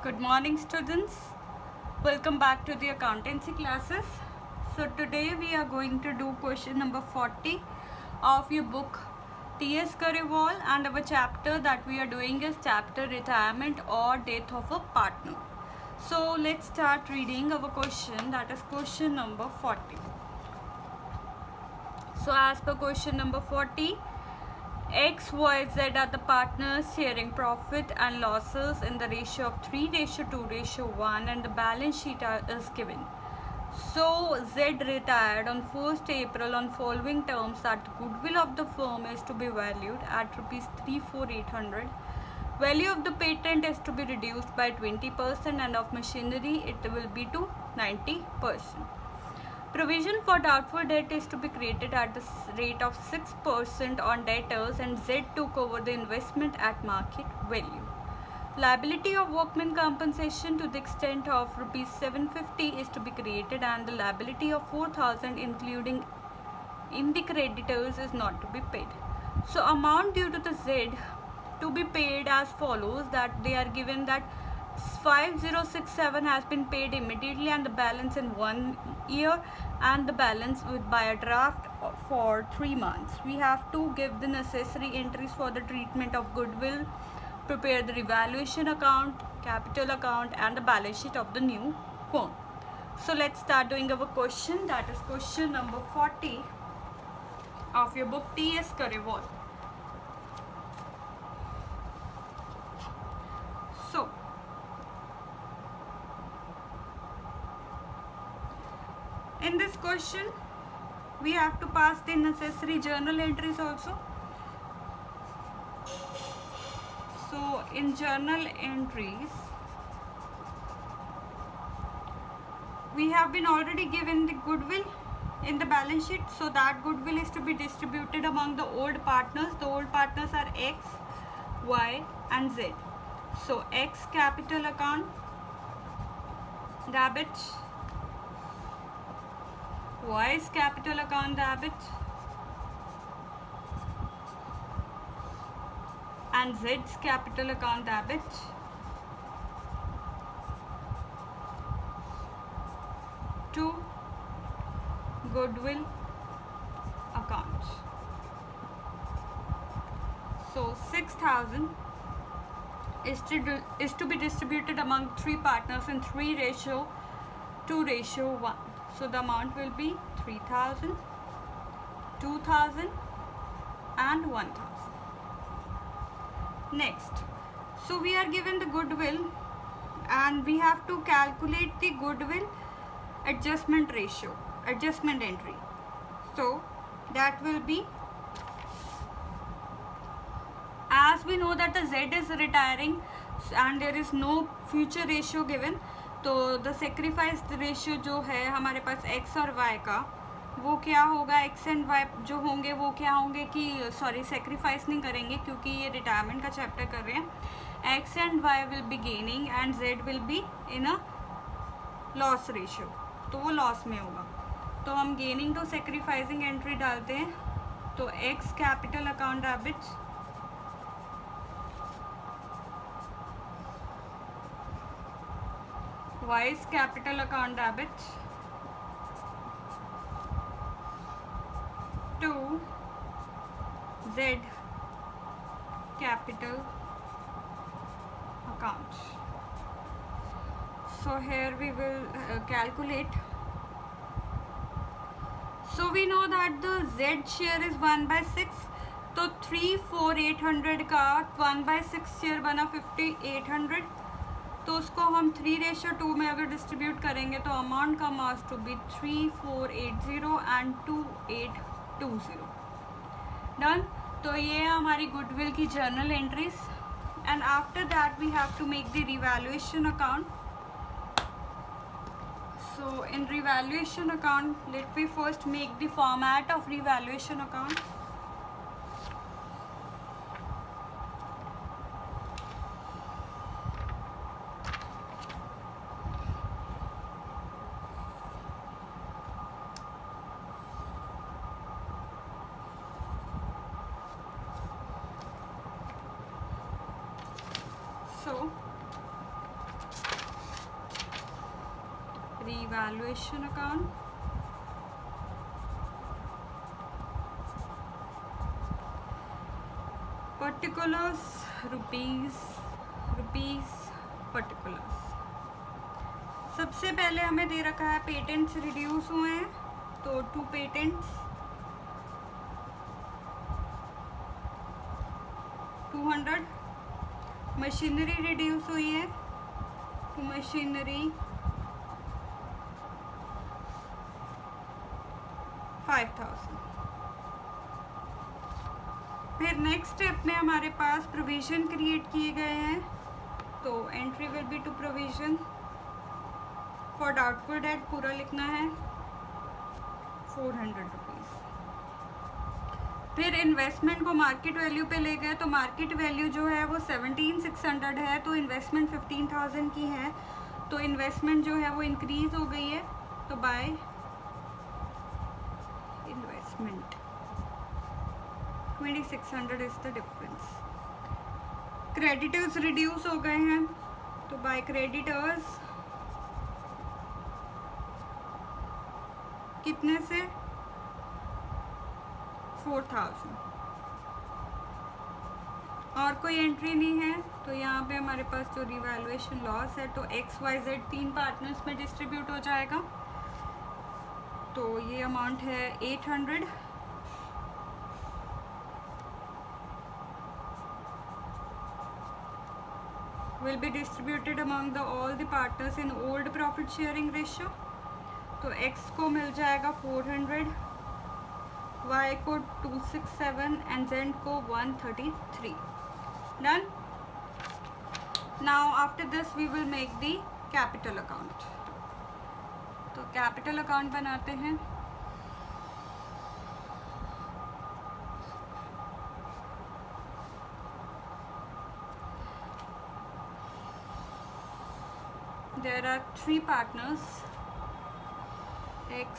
Good morning, students. Welcome back to the accountancy classes. So today we are going to do question number 40 of your book T.S. Kariwal, and our chapter that we are doing is chapter retirement or death of a partner. So let's start reading our question, that is question number 40. So as per question number 40, X, Y, Z are the partners sharing profit and losses in the ratio of 3:2:1, and the balance sheet is given. So Z retired on 1st April on following terms: that the goodwill of the firm is to be valued at rupees 3,4800. Value of the patent is to be reduced by 20%, and of machinery it will be to 90%. Provision for doubtful debt is to be created at the rate of 6% on debtors, and Z took over the investment at market value. Liability of workman compensation to the extent of rupees 750 is to be created, and the liability of 4,000 including in the creditors is not to be paid. So amount due to the Z to be paid as follows: that they are given that 5067 has been paid immediately, and the balance in 1 year, and the balance by a draft for 3 months. We have to give the necessary entries for the treatment of goodwill, prepare the revaluation account, capital account, and the balance sheet of the new firm. So let's start doing our question, that is question number 40 of your book T.S. Kariwal. So in this question we have to pass the necessary journal entries also. So in journal entries we have been already given the goodwill in the balance sheet, so that goodwill is to be distributed among the old partners. The old partners are X, Y, and Z. So X capital account debit, Y's capital account debit, and Z's capital account debit. To goodwill account. So 6,000 is to be distributed among 3 partners in 3:2:1. So the amount will be 3,000, 2,000, and 1,000. Next, so we are given the goodwill, and we have to calculate the goodwill adjustment entry. So that will be, as we know that the Z is retiring and there is no future ratio given, तो the sacrifice ratio जो है हमारे पास X और Y का, वो क्या होगा, X and Y जो होंगे वो क्या होंगे कि सेक्रीफाइस नहीं करेंगे क्योंकि ये रिटायरमेंट का चैप्टर कर रहे हैं. X and Y will be gaining and Z will be in a loss ratio, तो वो लॉस में होगा. तो हम गेनिंग टू सेक्रीफाइसिंग एंट्री डालते हैं. तो X capital account debit, Y's capital account debit to Z capital account. So here we will calculate. So we know that the Z share is 1/6. तो 3,4800 का 1/6 शेयर बना 5,800. तो उसको हम 3:2 में अगर डिस्ट्रीब्यूट करेंगे तो अमाउंट का must to be 3,480 and 2,820. Done. तो ये है हमारी गुडविल की journal entries. And after that we have to make the revaluation account. So in revaluation account, let me first make the format of revaluation account. So revaluation account, particulars rupees particulars। सबसे पहले हमें दे रखा है patents reduce हुए हैं, तो 2 patents 200, machinery reduce हुई है तो मशीनरी 5000। फिर नेक्स्ट स्टेप में हमारे पास प्रोविज़न क्रिएट किए गए हैं, तो entry will be to provision for doubtful debt पूरा लिखना है 400 रुपीज़। फिर इन्वेस्टमेंट को मार्केट वैल्यू पे ले गए, तो मार्केट वैल्यू जो है वो 17,600 है, तो इन्वेस्टमेंट 15,000 की है, तो इन्वेस्टमेंट जो है वो इंक्रीज़ हो गई है, तो by investment 2600 is the difference. Creditors reduce हो गए हैं, तो बाय क्रेडिटर्स कितने से 4000। और कोई एंट्री नहीं है, तो यहाँ पे हमारे पास जो रिवैल्यूएशन लॉस है तो XYZ 3 पार्टनर्स में डिस्ट्रीब्यूट हो जाएगा, तो ये अमाउंट है 800। will be distributed among all the partners in old profit sharing ratio, तो X को मिल जाएगा 400, Y को 267 and Z को 133। Done. Now after this we will make the capital account, तो capital account बनाते हैं। There are 3 partners, X,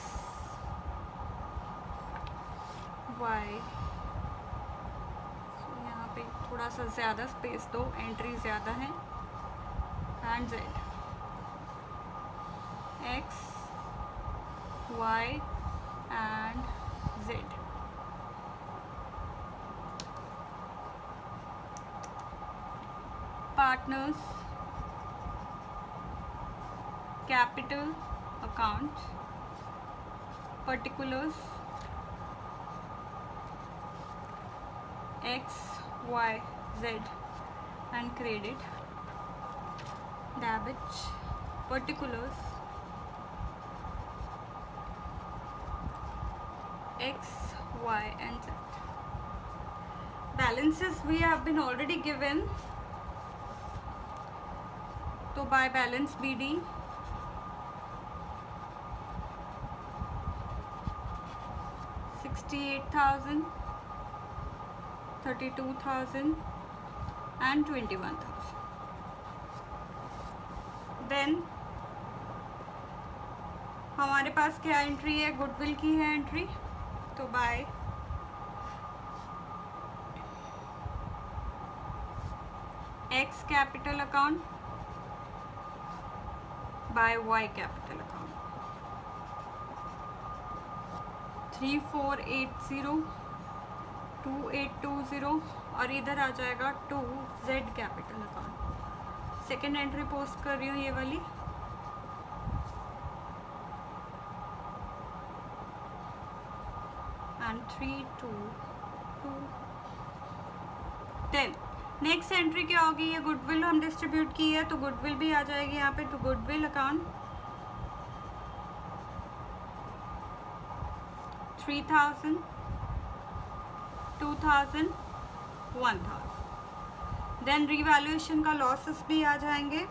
Y, so यहाँ पे थोड़ा सा ज़्यादा स्पेस दो, एंट्री ज़्यादा है, and Z, X, Y and Z। Partners, capital account, particulars, X, Y, Z and credit, debit, particulars, X, Y and Z। Balances we have been already given, तो by balance BD 68,000, 32,000 and 21,000। Then हमारे पास क्या entry है, goodwill की है entry, तो by X capital account by Y capital account 3480 2820, और इधर आ जाएगा 2 Z capital account. Second entry post कर रही हूँ ये वाली, एंड 32210। नेक्स्ट एंट्री क्या होगी, ये गुडविल हम डिस्ट्रीब्यूट की है, तो गुडविल भी आ जाएगी यहाँ पे, तो गुडविल अकाउंट 3000, 2000, 1000। देन रिवैल्यूएशन का लॉसेस भी आ जाएंगे,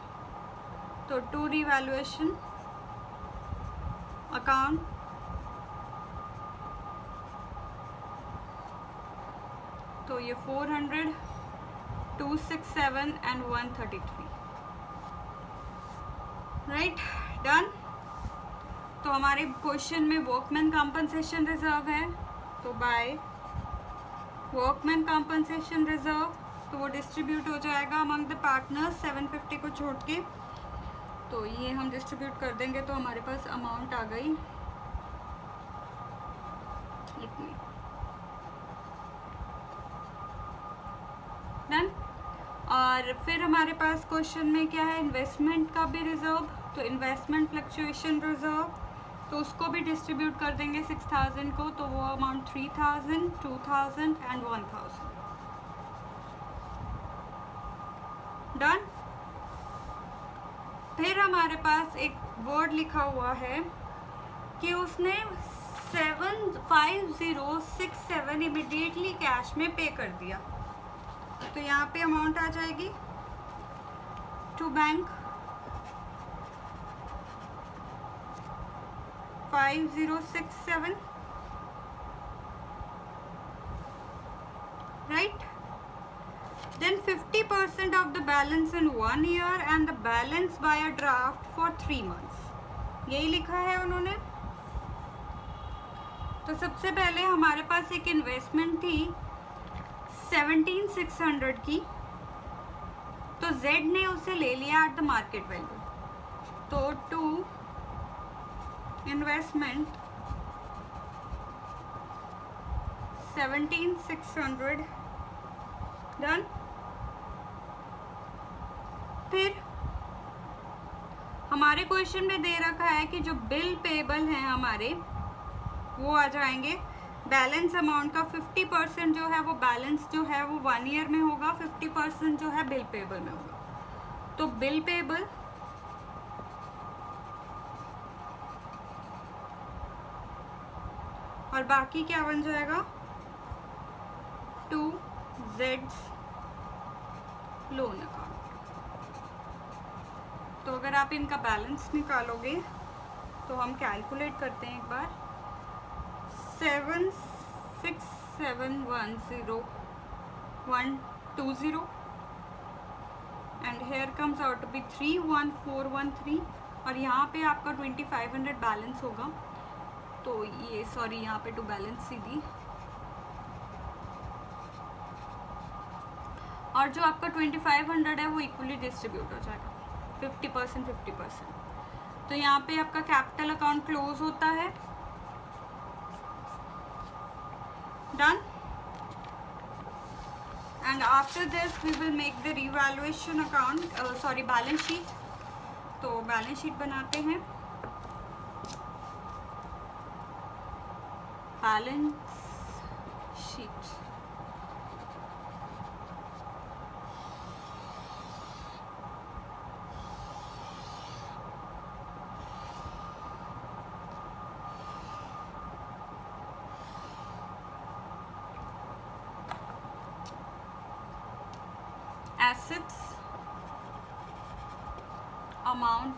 तो 2 रिवैल्यूएशन अकाउंट, तो ये 400, 267 and 133। Right, done. तो हमारे क्वेश्चन में वर्कमैन कॉम्पनसेशन रिजर्व है, तो बाय वर्कमैन कॉम्पनसेशन रिजर्व, तो वो डिस्ट्रीब्यूट हो जाएगा अमंग द पार्टनर्स 750 को छोड़ के, तो तो ये हम डिस्ट्रीब्यूट कर देंगे तो हमारे पास अमाउंट आ गई इतनी। डन। और फिर हमारे पास क्वेश्चन में क्या है, इन्वेस्टमेंट का भी रिजर्व, तो इन्वेस्टमेंट फ्लक्चुएशन रिजर्व, तो उसको भी डिस्ट्रीब्यूट कर देंगे 6000 को, तो वो अमाउंट 3000, 2000 एंड 1000। डन। फिर हमारे पास एक वर्ड लिखा हुआ है कि उसने 75067 इमीडिएटली कैश में पे कर दिया, तो यहाँ पे अमाउंट आ जाएगी to bank 5067, right? Then 50% of the balance in 1 year and the balance by a draft for 3 months. यही लिखा है उन्होंने। तो सबसे पहले हमारे पास एक इन्वेस्टमेंट थी 17,600 की, तो Z ने उसे ले लिया एट द मार्केट वैल्यू, तो टू इन्वेस्टमेंट 17,600। डन। फिर हमारे क्वेश्चन में दे रखा है कि जो बिल पेबल हैं हमारे वो आ जाएंगे, बैलेंस अमाउंट का 50% जो है वो बैलेंस जो है वो 1 ईयर में होगा, 50% जो है बिल पेबल में होगा, तो बिल पेबल और बाकी क्या बन जाएगा, टू Z's लोन अकाउंट। तो अगर आप इनका बैलेंस निकालोगे तो हम कैलकुलेट करते हैं एक बार, 76710,120 and here comes out to be 31413, और यहाँ पे आपका 2500 बैलेंस होगा, तो ये सॉरी यहाँ पे टू बैलेंस सीधी, और जो आपका 2500 है वो इक्वली डिस्ट्रीब्यूट हो जाएगा 50%, 50%। तो यहाँ पे आपका कैपिटल अकाउंट क्लोज होता है। Done. And after this we will make the revaluation account, sorry balance sheet. तो बैलेंस शीट बनाते हैं। Balance sheet, assets amount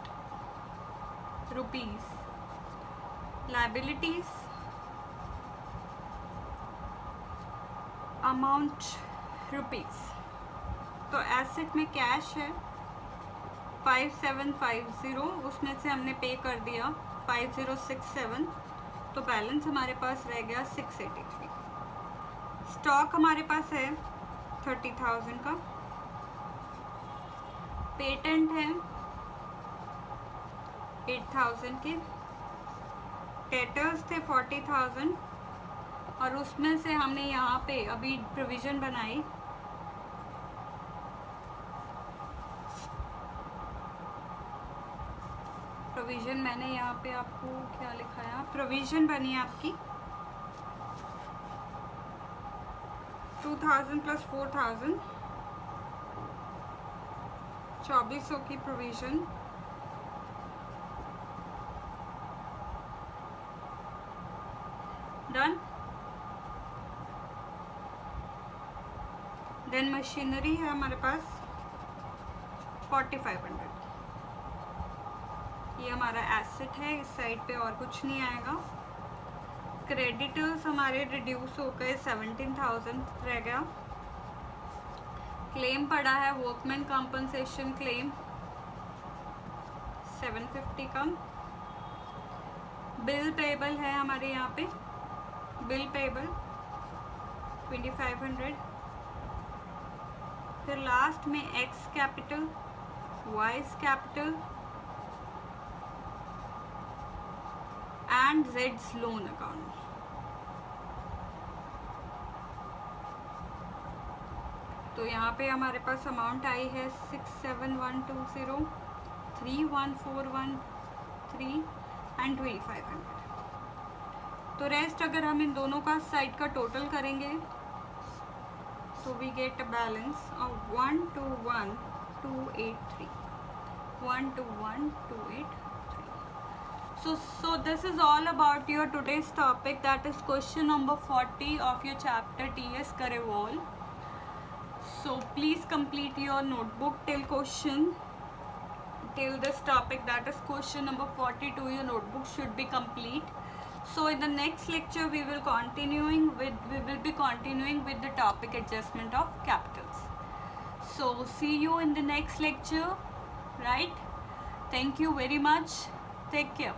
rupees, liabilities amount rupees। तो एसेट में कैश है 5750, उसमें से हमने पे कर दिया 5067, तो बैलेंस हमारे पास रह गया 683। स्टॉक हमारे पास है 30,000 का, पेटेंट है 8,000 के, डेटर्स थे 40,000, और उसमें से हमने यहाँ पे अभी प्रोविज़न बनाई प्रोविज़न, मैंने यहाँ पे आपको क्या लिखाया, प्रोविज़न बनी आपकी 2,000 प्लस 4,000, 2400 की प्रोविज़न। डन। देन मशीनरी है हमारे पास 4500, ये हमारा एसेट है, इस साइड पे और कुछ नहीं आएगा। क्रेडिटर्स हमारे रिड्यूस हो गए 17,000 रह गया। क्लेम पड़ा है वर्कमैन कॉम्पनसेशन क्लेम 750 का। बिल पेबल है हमारे यहाँ पे, बिल पेबल 2500। फिर लास्ट में x capital, wise capital and Z's loan account. तो यहाँ पे हमारे पास अमाउंट आई है 67120, 31413 एंड 2500. तो रेस्ट अगर हम इन दोनों का साइड का टोटल करेंगे तो we get a balance of 121283. 121283. So this is all about your today's topic, that is question number 40 of your chapter TS Karewal. So please complete your notebook till this topic, that is question number 42. Your notebook should be complete. So in the next lecture we will be continuing with the topic adjustment of capitals. So see you in the next lecture, right? Thank you very much. Take care.